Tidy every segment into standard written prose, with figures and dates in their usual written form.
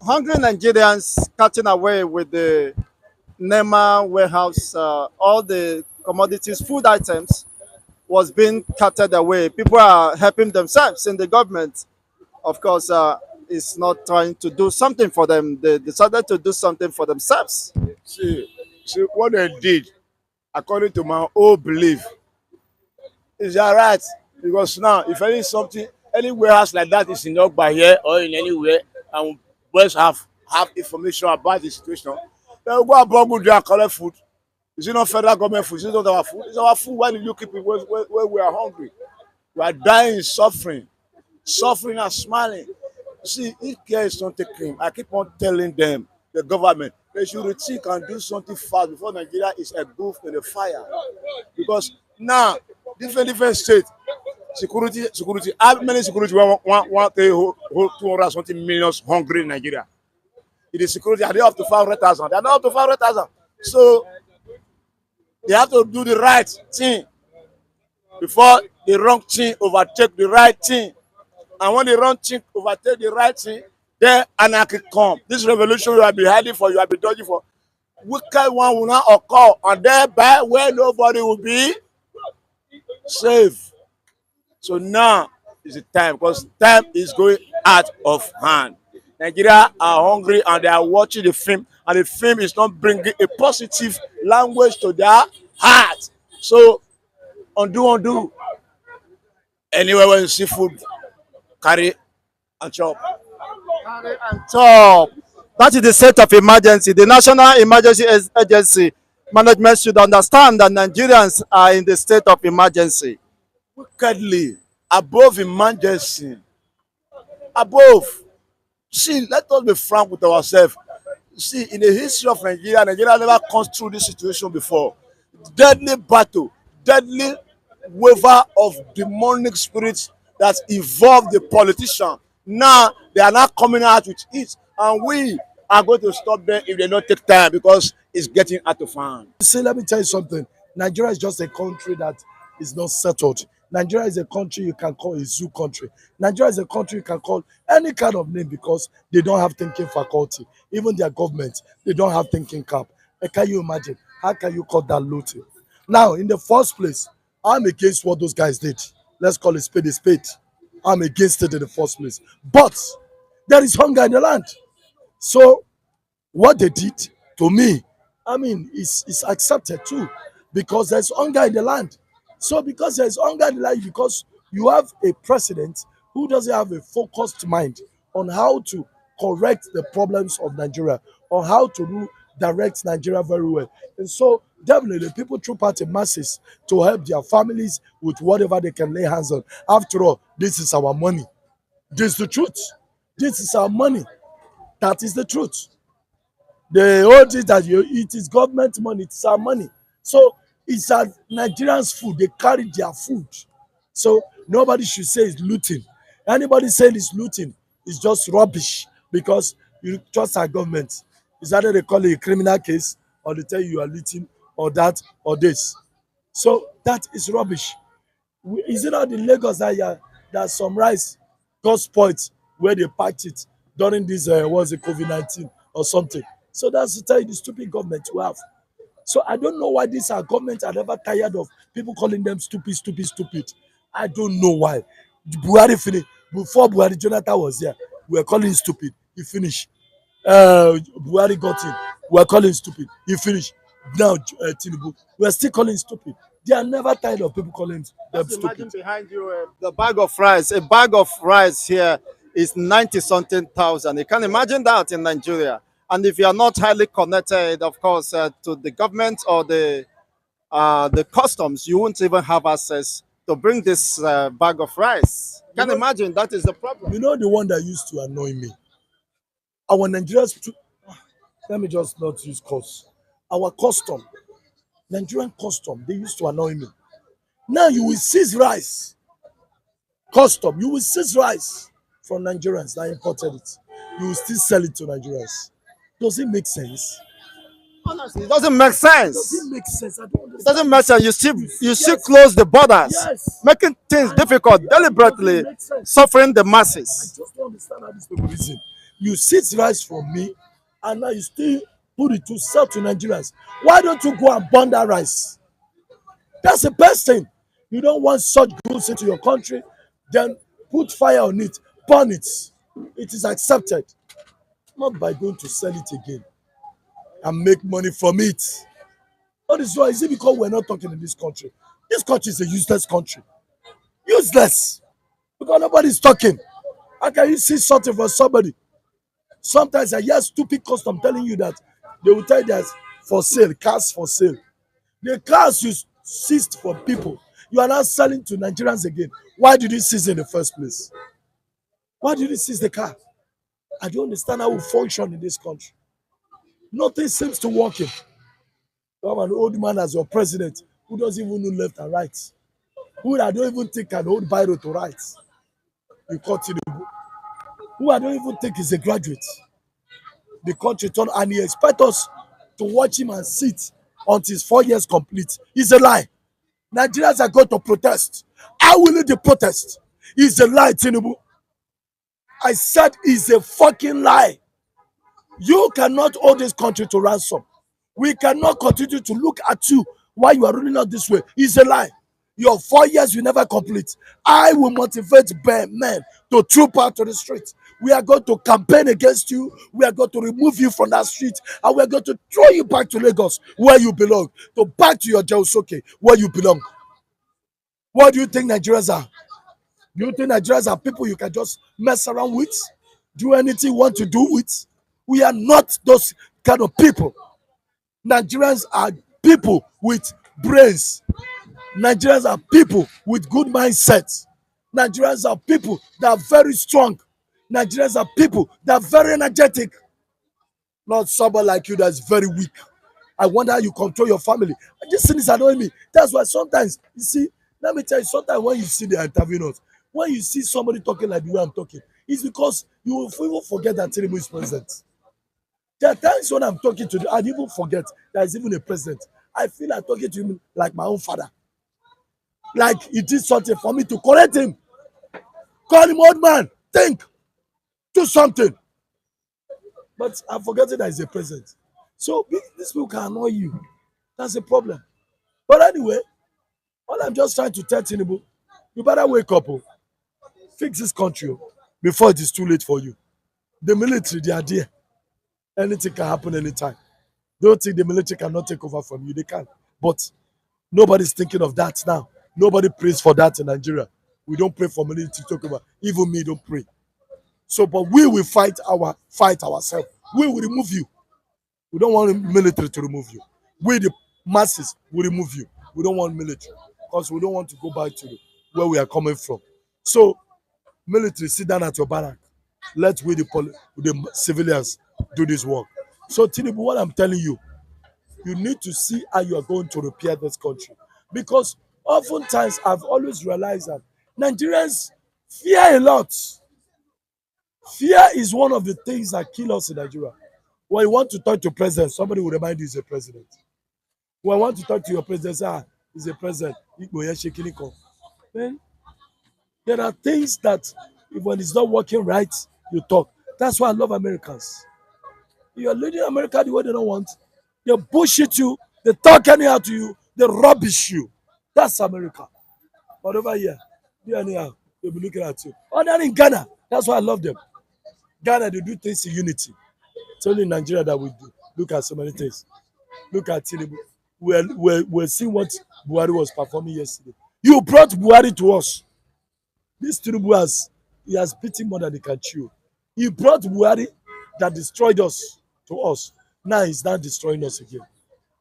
hungry Nigerians catching away with the Nema warehouse, all the commodities, food items was being carted away. People are helping themselves, and the government, of course, is not trying to do something for them. They decided to do something for themselves. See what they did, according to my own belief, is that right? Because now, if any warehouse like that is in Ogba here or in anywhere, and boys have information about the situation, they will go abroad, go there and collect food. Is it not federal government food? Is it not our food? It's our food. Why did you keep it where we are hungry? We are dying, suffering and smiling. See, if care is not taken, I keep on telling them, the government, they should rethink and do something fast before Nigeria is engulfed in the fire. Because now, different states, security, how many security want to hold 200 something millions hungry in Nigeria? It is security, are they up to 500,000? They are not up to 500,000. So they have to do the right thing before the wrong thing overtake the right thing. And when the wrong thing overtake the right thing, then anarchy come. This revolution you have been hiding for, you have been dodging for, wicked one will not occur, and thereby where nobody will be safe. So now is the time, because time is going out of hand. Nigeria are hungry and they are watching the film, and the film is not bringing a positive language to their heart. So undo. Anywhere when you see food, carry and chop. And so that is the state of emergency. The National Emergency Agency management should understand that Nigerians are in the state of emergency. Wickedly, above emergency, above. See, let us be frank with ourselves. See, in the history of Nigeria, Nigeria never gone through this situation before. Deadly battle, deadly waiver of demonic spirits that evolved the politician. Now they are not coming out with it, and we are going to stop them if they don't take time, because it's getting out of hand. See, let me tell you something. Nigeria is just a country that is not settled. Nigeria is a country you can call a zoo country. Nigeria is a country you can call any kind of name because they don't have thinking faculty. Even their government, they don't have thinking cap. Can you imagine? How can you call that looting? Now, in the first place, I'm against what those guys did. Let's call it spade a spade. I'm against it in the first place. But there is hunger in the land. So what they did to me, I mean, it's accepted too, because there's hunger in the land. So because there's hunger in the land, because you have a president who doesn't have a focused mind on how to correct the problems of Nigeria, or how to direct Nigeria very well. And so definitely people troop out the masses to help their families with whatever they can lay hands on. After all, this is our money. This is the truth. This is our money. That is the truth. The whole thing that you eat is government money, it's our money. So it's our Nigerians' food. They carry their food. So nobody should say it's looting. Anybody saying it's looting is just rubbish, because you trust our government. It's either they call it a criminal case, or they tell you are looting, or that, or this. So that is rubbish. Is it not in Lagos that some rice got spoiled where they packed it during this was it COVID-19 or something? So that's to tell you the stupid government we have. So I don't know why these are governments are never tired of people calling them stupid, stupid, stupid. I don't know why. Buhari finished before Buhari Jonathan was here. We were calling him stupid. He finished. Buhari got in. We were calling him stupid. He finished. Now Tinubu, we are still calling him stupid. They are never tired of people calling them Just imagine stupid. behind you the bag of rice. A bag of rice here is 90 something thousand. You can imagine that in Nigeria. And if you are not highly connected, of course, to the government or the customs, you won't even have access to bring this bag of rice. Can you imagine that is the problem? You know the one that used to annoy me? Our Nigerians, let me just not use cost. Our custom, Nigerian custom, they used to annoy me. Now you will seize rice. Custom, you will seize rice from Nigerians that imported it. You will still sell it to Nigerians. Does it make sense? Honestly, it doesn't make sense. Does it make sense? I don't It doesn't understand. make sense. You still Yes. close the borders, Yes. making things difficult, Yeah, it deliberately doesn't make sense. suffering the I masses. just don't understand how these people reason. You seize rice from me, and now you still put it to sell to Nigerians. Why don't you go and burn that rice? That's the best thing. You don't want such goods into your country, then put fire on it, burn it. It is accepted. Not by going to sell it again and make money from it. All this why is it because we're not talking in this country? This country is a useless country. Useless. Because nobody's talking. How can you see something from somebody? Sometimes I hear stupid custom telling you that they will tell you that for sale, cars for sale. The cars you seized from people, you are now selling to Nigerians again. Why did you seize in the first place? Why did you seize the car? I don't understand how we function in this country. Nothing seems to work. You have an old man as your president who doesn't even know left and right. Who I don't even think can hold Biro to write. You continue. Who I don't even think is a graduate. The country turned and he expects us to watch him and sit until his 4 years complete. It's a lie. Nigerians are going to protest. How will it the protest? It's a lie, Tinubu. I said it's a fucking lie. You cannot hold this country to ransom. We cannot continue to look at you while you are running out this way. It's a lie. Your 4 years will never complete. I will motivate men to troop out to the street. We are going to campaign against you. We are going to remove you from that street. And we are going to throw you back to Lagos where you belong. To back to your Jausoke where you belong. What do you think Nigerians are? Do you think Nigerians are people you can just mess around with? Do anything you want to do with? We are not those kind of people. Nigerians are people with brains. Nigerians are people with good mindsets. Nigerians are people that are very strong. Nigerians are people that are very energetic. Not someone like you that's very weak. I wonder how you control your family. This thing is annoying me. That's why sometimes, you see, let me tell you, sometimes when you see the interviewers, when you see somebody talking like the way I'm talking, it's because you will even forget that Tinubu is president. There are times when I'm talking to I even forget there's even a president. I feel like talking to him like my own father. Like he did something for me to correct him. Call him old man. Think. Do something. But I'm forgetting that he's a president. So these people can annoy you. That's a problem. But anyway, all I'm just trying to tell Tinubu, you better wake up. Fix this country before it is too late for you. The military, they are there. Anything can happen anytime. Don't think the military cannot take over from you. They can. But nobody's thinking of that now. Nobody prays for that in Nigeria. We don't pray for military to take over. Even me don't pray. So, but we will fight ourselves. We will remove you. We don't want the military to remove you. We, the masses, will remove you. We don't want military because we don't want to go back to where we are coming from. So, military, sit down at your barrack. Let we, the civilians, do this work. So, Tinubu, what I'm telling you, you need to see how you are going to repair this country. Because oftentimes, I've always realized that Nigerians fear a lot. Fear is one of the things that kill us in Nigeria. When you want to talk to president, somebody will remind you he's a president. When I want to talk to your president, he's a president. Then there are things that when it's not working right, you talk. That's why I love Americans. You're leading America the way they don't want. They bullshit you, they talk anyhow to you, they rubbish you. That's America. But over here, do anyhow, they'll be looking at you. Oh, they're in Ghana. That's why I love them. Ghana, they do things in unity. It's only in Nigeria that we do. Look at so many things. Look at Tinubu. We're seeing what Buhari was performing yesterday. You brought Buhari to us. This Tinubu he has beaten more than he can chew. He brought Buhari that destroyed us to us. Now he's not destroying us again.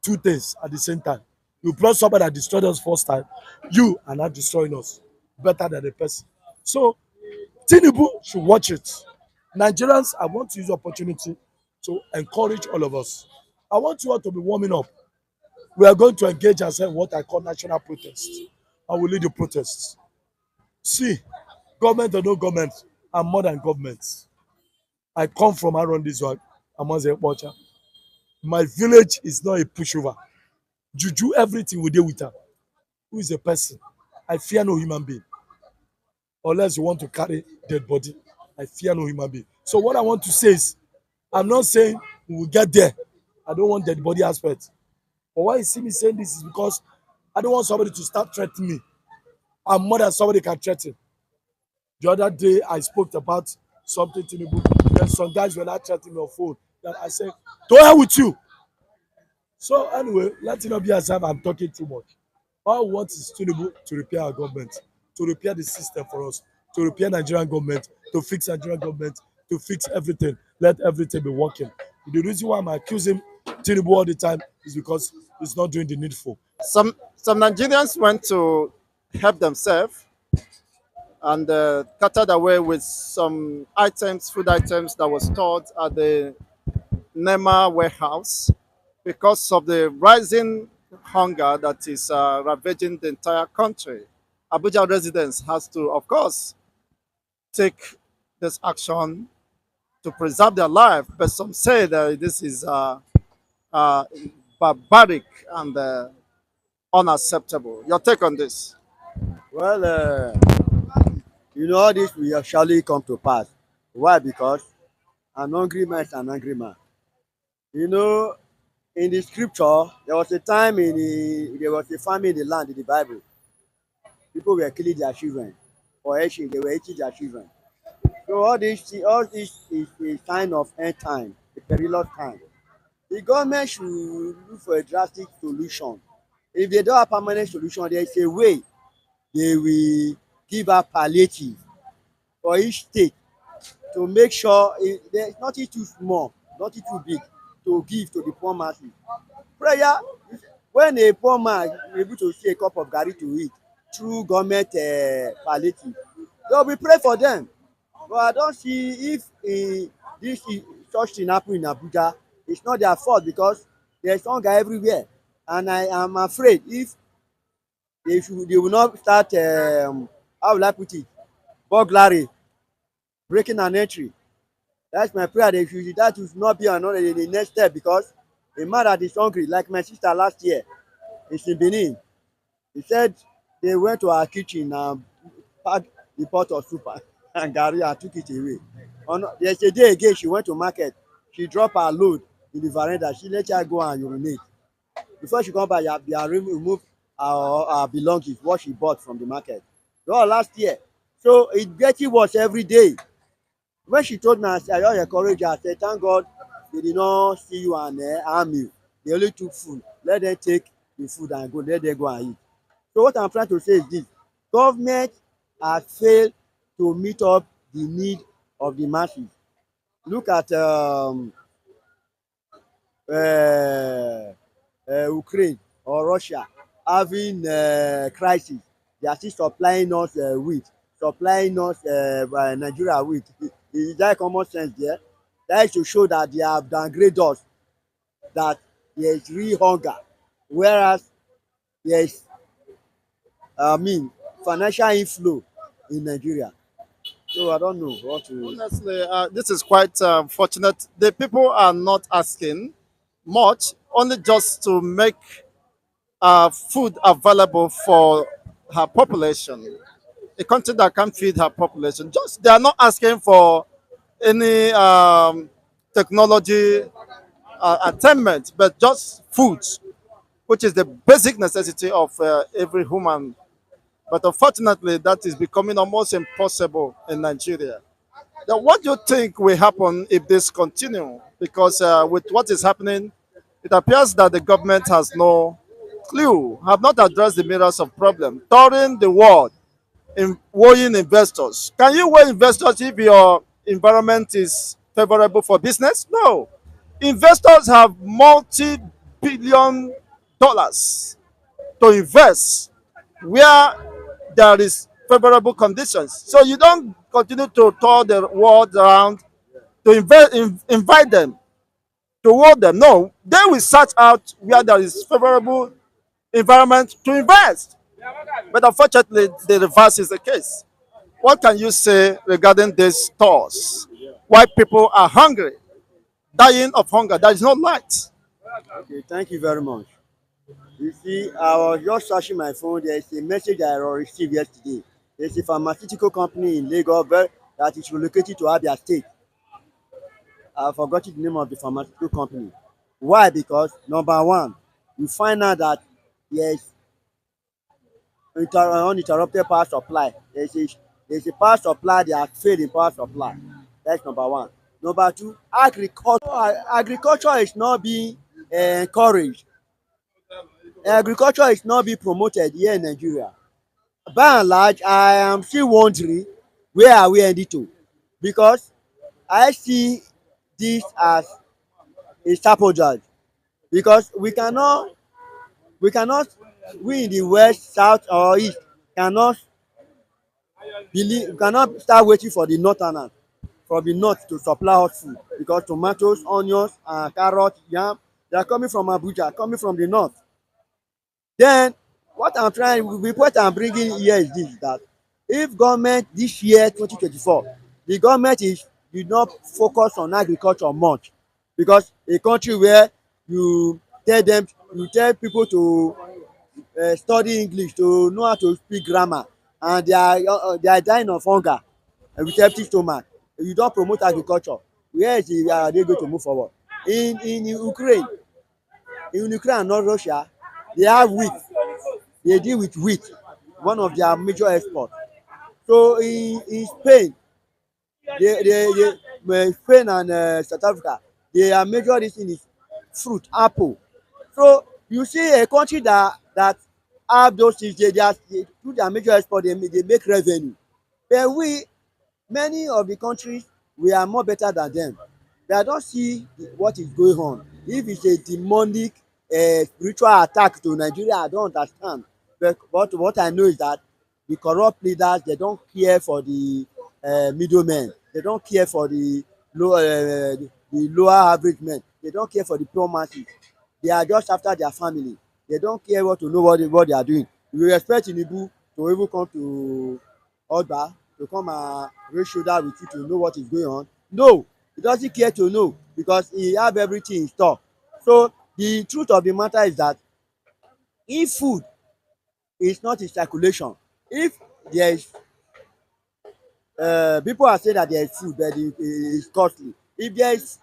Two things at the same time. You brought somebody that destroyed us first time. You are not destroying us better than the person. So Tinubu should watch it. Nigerians, I want to use the opportunity to encourage all of us. I want you all to be warming up. We are going to engage ourselves in what I call national protest. I will lead the protests. See, government or no government, I'm more than government. I come from around this one. My village is not a pushover. Juju, everything we deal with her. Who is a person? I fear no human being. Unless you want to carry dead body, I fear no human being. So what I want to say is, I'm not saying we will get there. I don't want dead body aspect. But why you see me saying this is because I don't want somebody to start threatening me. I'm more than somebody can threaten. The other day I spoke about something Tinubu. Then some guys were not threatening me on phone. That I said, to hell with you. So anyway, let it not be as if I'm talking too much. All we want is Tinubu to repair our government, to repair the system for us, to repair Nigerian government, to fix Nigerian government, to fix everything. Let everything be working. The reason why I'm accusing Tinubu all the time is because he's not doing the needful. Some Nigerians went to help themselves and carted away with some items, food items that were stored at the Nema warehouse because of the rising hunger that is ravaging the entire country. Abuja residents has to, of course, take this action to preserve their life, but some say that this is uh, barbaric and unacceptable. Your take on this? Well, all this will surely come to pass. Why? Because an hungry man is an angry man. You know, in the scripture, there was a time there was a famine in the land in the Bible. People were killing their children, or actually they were eating their children. So all this is a sign of end time, a perilous time. The government should look for a drastic solution. If they don't have permanent solution, there is a way they will give out palliative for each state to make sure there's nothing too small, nothing too big to give to the poor masses. Prayer, when a poor man is able to see a cup of garri to eat through government palliative, they will be pray for them. But I don't see if such thing happen in Abuja, it's not their fault because there's hunger everywhere. And I am afraid if they will not start, how will I put it, burglary, breaking an entry. That's my prayer. That should not be another the next step because a man that is hungry, like my sister last year, in Benin, he said they went to her kitchen and packed the pot of soup and garri and took it away. There's a day again she went to market, she dropped her load in the veranda, she let her go and urinate. Before she come back, they have removed her belongings, what she bought from the market. That was last year. So it getting worse every day. When she told me, I just encourage her. I said, thank God they did not see you and harm you. They only took food. Let them take the food and go. Let them go and eat. So what I'm trying to say is this. Government has failed to meet up the need of the masses. Look at Ukraine or Russia having crisis. They are still supplying us wheat, supplying us Nigeria wheat. Is that common sense there? That is to show that they have downgraded us, that there is real hunger, whereas there is, financial inflow in Nigeria. So I don't know what to. Honestly, this is quite fortunate. The people are not asking much, only just to make food available for her population. A country that can feed her population. Just they are not asking for any technology attainment, but just food, which is the basic necessity of every human. But unfortunately, that is becoming almost impossible in Nigeria. Now, what do you think will happen if this continue? Because with what is happening, it appears that the government has no clue, have not addressed the mirrors of problem, touring the world in weighing investors. Can you weigh investors if your environment is favorable for business? No. Investors have multi-billion dollars to invest where there is favorable conditions. So you don't continue to tour the world around to invite them, to hold them. No, they will search out where there is favorable environment to invest. But unfortunately, the reverse is the case. What can you say regarding these stores? Why people are hungry, dying of hunger? There is no light. Okay, thank you very much. You see, I was just searching my phone. There is a message I received yesterday. There's a pharmaceutical company in Lagos that is relocated to Abia State. I forgot the name of the pharmaceutical company. Why? Because number one, you find out that there's uninterrupted power supply. There's a power supply, they are failed in power supply. That's number one. Number two, agriculture is not being encouraged. Agriculture is not being promoted here in Nigeria. By and large, I am still wondering where are we heading to, because I see this as a sabotage, because we cannot we in the west, south or east cannot cannot start waiting for the northerners from the north to supply us food, because tomatoes, onions and carrot, yam, they are coming from Abuja, coming from the north. Then what I'm bringing here is this, that if government this year 2024, the government is did not focus on agriculture much, because a country where you you tell people to study English, to know how to speak grammar, and they are dying of hunger with empty stomach. If you don promote agriculture, where is are they going to move forward? In Ukraine and North Russia, they have wheat. They deal with wheat, one of their major exports. So in Spain, Spain and South Africa, their major this thing is fruit, apple. So you see a country that have those things, they do their major export, they make revenue. But we, many of the countries, we are more better than them. But I don't see what is going on. If it's a demonic spiritual attack to Nigeria, I don't understand. But what I know is that the corrupt leaders, they don't care for the middlemen. They don't care for the lower average men. They don't care for the poor masses. They are just after their family. They don't care what to know what they are doing. We expect Tinubu to even come to Oba to come and raise shoulder with you to know what is going on. No, he doesn't care to know, because he have everything in store. So the truth of the matter is that if food is not in circulation, if there is people are saying that there is food but it is costly. If there is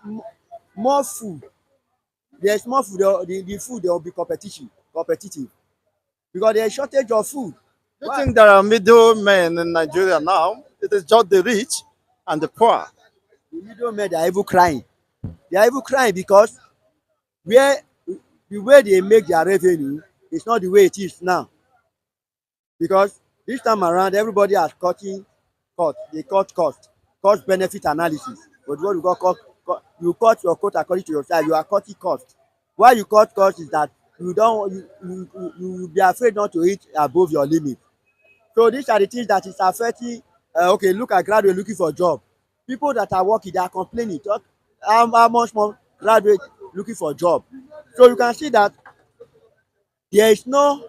more food, there is more food, the food there will be competitive, because there is shortage of food. Do you Why? think there are middlemen in Nigeria now? It is just the rich and the poor. The middlemen, they are even crying. They are even crying because where the way they make their revenue is not the way it is now. Because this time around, everybody has they cut cost benefit analysis. But what you got you cut your cost according to your size, you are cutting cost. Why you cut cost is that you don't you be afraid not to eat above your limit. So these are the things that is affecting. Okay, look at graduate looking for job. People that are working, they are complaining. Talk how much more graduate looking for job. So you can see that there is no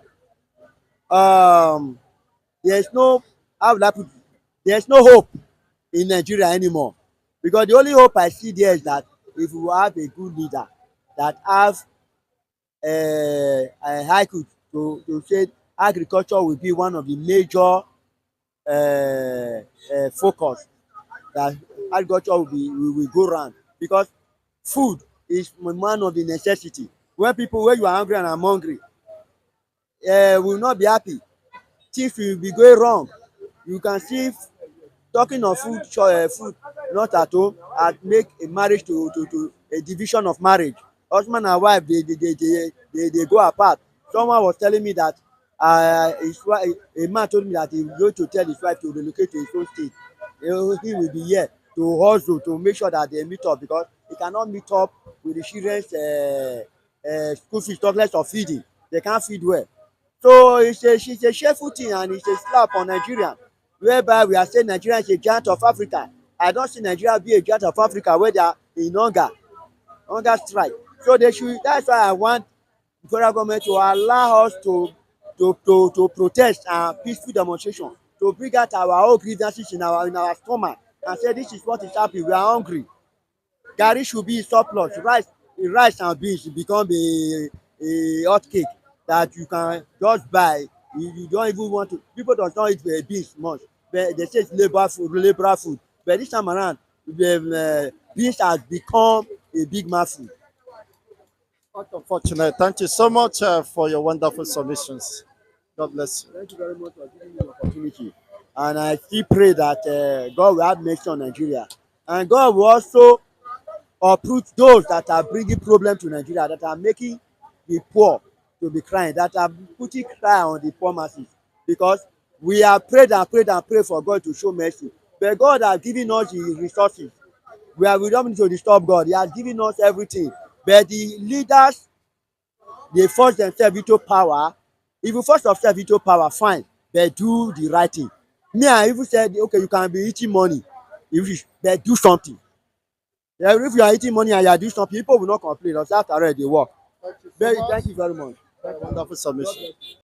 um there is no, how would I put it? There is no hope in Nigeria anymore, because the only hope I see there is that if we have a good leader that have a high could to say agriculture will be one of the major focus, that agriculture will go round, because food is one of the necessity. When you are hungry and I'm hungry, we will not be happy. Things will be going wrong. You can see, talking of food not at home had make a marriage to a division of marriage. Husband and wife, they go apart. Someone was telling me that a man told me that he was going to tell his wife to relocate to his own state. He will be here to hustle to make sure that they meet up, because he cannot meet up with the children's school fees, talk less of feeding. They can't feed well. So it's a shameful thing, and it's a slap on Nigeria, whereby we are saying Nigeria is a giant of Africa. I don't see Nigeria be a giant of Africa where they are in hunger strike. So they should. That's why I want the federal government to allow us to protest and peaceful demonstration, to bring out our own grievances in our stomach and say this is what is happening. We are hungry. Garri should be surplus. Rice and beans should become a hot cake that you can just buy. You don't even want to. People does not eat beans much, but they say it's labor food. But this time around, beans has become a big mouthful. Quite unfortunate. Thank you so much for your wonderful submissions. God bless you. Thank you very much for giving me the opportunity. And I still pray that God will have mercy on Nigeria. And God will also uproot those that are bringing problem to Nigeria, that are making the poor to be crying, that are putting cry on the poor masses. Because we have prayed and prayed and prayed for God to show mercy. But God has given us the resources. We don't need to disturb God. He has given us everything. But the leaders, they force themselves into power. If you force yourself into power, fine, but do the right thing. Me, I even said, okay, you can be eating money, but do something. Yeah, if you are eating money and you are doing something, people will not complain. After all, they work. Thank you so Very, much. thank you very much. Wonderful submission.